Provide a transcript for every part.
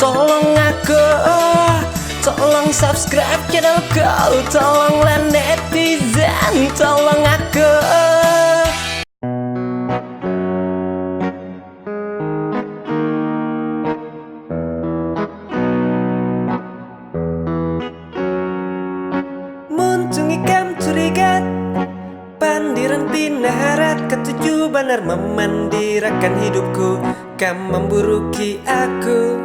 tolong aku, tolong subscribe channelku, tolonglah netizen, tolong aku. Muntungi kam curigat, pandiran pinaharat, ketujuh benar memandirakan hidupku, kam memburuki aku.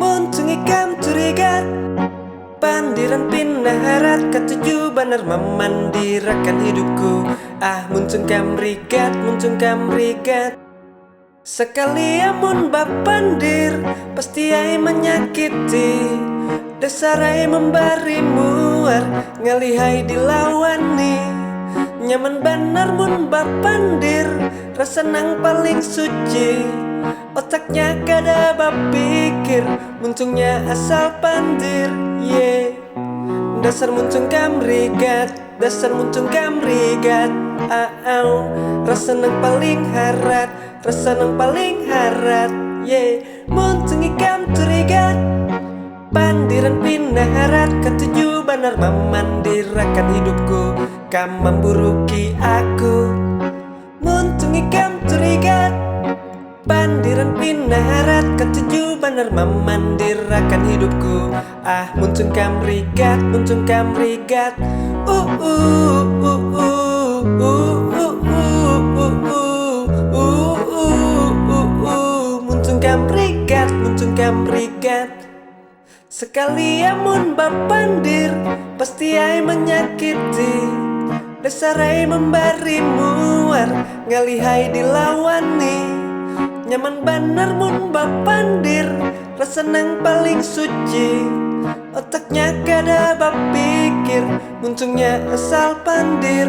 Muntungi kam curigat, pandiran pinaharat, ketujuh benar memandirakan hidupku. Muncung kam rigat, muncung kam rigat. Sekali amun bapandir, pasti ai menyakiti. Dasarai membari muar, ngalihai dilawani. Nyaman benar mun bapandir, rasa nang paling suci. Otaknya kada bapikir, muncungnya asal pandir. Dasar muncung kam rigat, dasar muncung kam rigat. Rasa nang paling harat, rasa nang paling harat. Muntungi kam curigat, pandiran pinaharat, ketujuh benar memandirakan hidupku, kam memburuki aku. Muntungi kam curigat, pandiran pinaharat, ketujuh benar memandirakan hidupku. Muncung kam rigat, muncung kam rigat. Muncung kam rigat, muncung kam rigat. Sekali amun bapandir, pasti ai menyakiti. Dasarai membari muar, ngalihai dilawani. Nyaman benar mun bapandir, rasa nang paling suci. Otaknya kada bapikir, muncungnya asal pandir.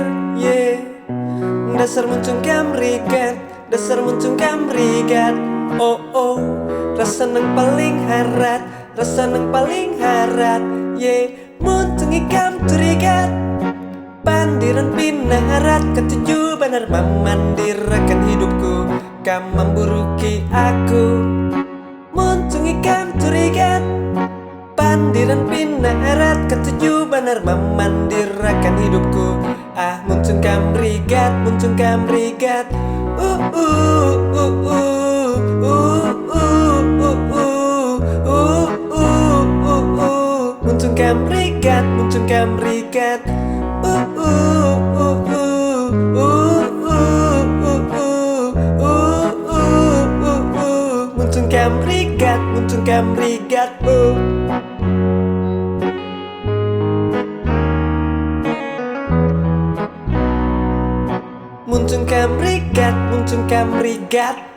Dasar muncung kam rigat, dasar muncung kam rigat. Rasa nang paling harat, rasa nang paling harat. Muntungi kam curigat, pandiran pinaharat, ketujuh benar memandirakan hidupku, kam memburuki aku. Muntungi kam curigat, pandiran pinaharat, ketujuh benar memandirakan hidupku. Muncung kam rigat, muncung kam rigat. Muncung kam rigat, muncung kam rigat. Muncung kam rigat, muncung kam rigat. Muncung kam rigat, muncung kam rigat.